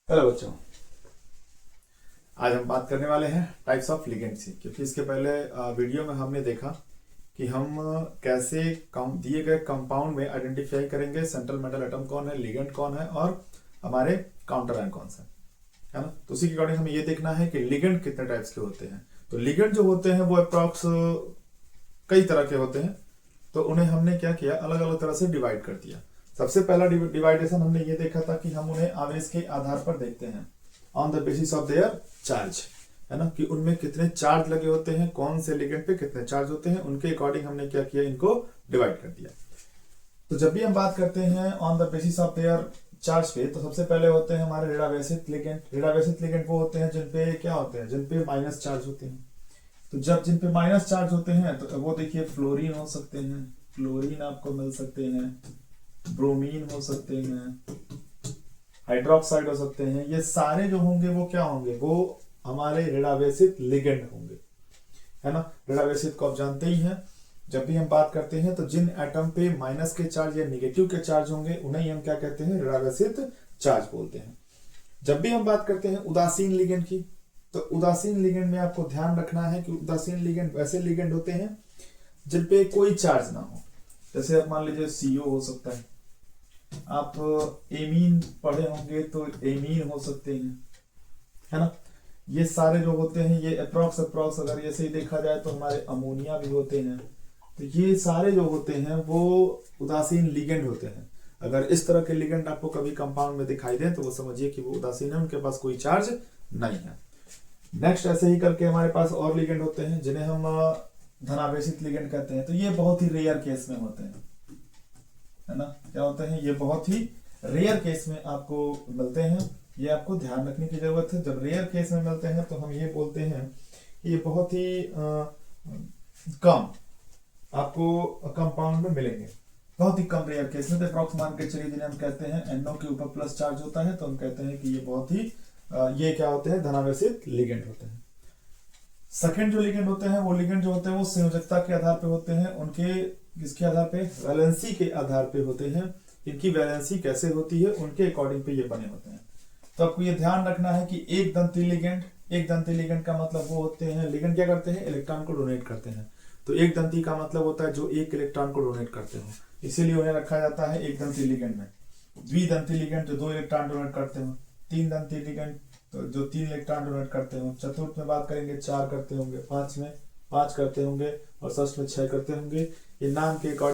Hello बच्चों, आज हम बात करने वाले हैं टाइप्स ऑफ लिगेंड्स की। क्योंकि इसके पहले वीडियो में हमने देखा कि हम कैसे दिए गए कंपाउंड में आइडेंटिफाई करेंगे सेंट्रल मेटल एटम कौन है, लिगेंड कौन है और हमारे काउंटर आयन कौन सा है ना। तो उसी के अकॉर्डिंग हमें ये देखना है कि लिगेंड कितने टाइप्स के होते हैं। तो लिगेंड जो होते हैं वो अप्रॉक्स कई तरह के होते हैं। तो उन्हें हमने क्या किया, अलग अलग तरह से डिवाइड कर दिया। सबसे पहला डिवाइडेशन हमने ये देखा था कि हम उन्हें आवेश के आधार पर देखते हैं, on the basis of their charge, है ना, कि उनमें कितने चार्ज लगे होते हैं, कौन से लिगेंड पे कितने चार्ज होते हैं, उनके अकॉर्डिंग हमने क्या किया, इनको डिवाइड कर दिया। तो जब भी हम बात करते हैं on the basis of their charge पे, तो सबसे पहले होते हैं हमारे ऋणावेशित लिगेंड। ऋणावेशित लिगेंड वो होते हैं जिनपे क्या होते हैं, जिनपे माइनस चार्ज होते हैं। तो जब जिनपे माइनस चार्ज होते हैं तो वो देखिए फ्लोरीन हो सकते हैं, क्लोरीन आपको मिल सकते हैं, ब्रोमीन हो सकते हैं, हाइड्रोक्साइड हो सकते हैं। ये सारे जो होंगे वो क्या होंगे, वो हमारे ऋणावेशित लिगेंड होंगे, है ना। ऋणावेशित को आप जानते ही हैं। जब भी हम बात करते हैं तो जिन एटम पे माइनस के चार्ज या निगेटिव के चार्ज होंगे उन्हें हम क्या कहते हैं, ऋणावेशित चार्ज बोलते हैं। जब भी हम बात करते हैं उदासीन लिगेंड की, तो उदासीन लिगेंड में आपको ध्यान रखना है कि उदासीन लिगेंड वैसे लिगेंड होते हैं जिनपे कोई चार्ज ना हो। जैसे आप मान लीजिए CO हो सकता है, आप एमीन पढ़े होंगे तो एमीन हो सकते हैं, है ना। ये सारे जो होते हैं ये अप्रॉक्स अगर ये सही देखा जाए तो हमारे अमोनिया भी होते हैं। तो ये सारे जो होते हैं वो उदासीन लिगेंड होते हैं। अगर इस तरह के लिगेंड आपको कभी कंपाउंड में दिखाई दे तो वो समझिए कि वो उदासीन है, उनके पास कोई चार्ज नहीं है। नेक्स्ट ऐसे ही करके हमारे पास और लिगेंड होते हैं जिन्हें हम धनावेशित लिगेंड कहते हैं। तो ये बहुत ही रेयर केस में होते हैं, है ना। क्या होते हैं, ये बहुत ही रेयर केस में आपको मिलते हैं। ये आपको ध्यान रखने की जरूरत है। जब रेयर केस में मिलते हैं तो हम ये बोलते हैं कि ये बहुत ही कम आपको कंपाउंड में मिलेंगे, बहुत ही कम रेयर केस में। तो अप्रॉक्स मान के चलिए जिन्हें हम कहते हैं NO के ऊपर प्लस चार्ज होता है, तो हम कहते हैं कि ये बहुत ही ये क्या होते हैं, धनावेशित लिगेंड होते हैं। सेकंड जो लिगेंड होते हैं वो लिगेंड जो होते हैं वो संयोजकता के आधार पे होते हैं, उनके किसके आधार पे, वैलेंसी के आधार पे होते हैं। इनकी वैलेंसी कैसे होती है उनके अकॉर्डिंग पे ये बने होते हैं। तो आपको ये ध्यान रखना है कि एक दंती लिगेंड का मतलब वो होते हैं, लिगेंड क्या करते हैं, इलेक्ट्रॉन को डोनेट करते हैं। तो एक दंती का मतलब होता है जो एक इलेक्ट्रॉन को डोनेट करते हो, इसीलिए उन्हें रखा जाता है एक दंती लिगेंड में। द्विदंती लिगेंड जो 2 इलेक्ट्रॉन डोनेट करते हो, तीन दंती लिगेंड तो जो 3 इलेक्ट्रॉन डोनेट करते हो, चतुर्थ में बात करेंगे 4 करते होंगे, 5 में 5 करते होंगे और षष्ठ में 6 करते होंगे। ये नाम के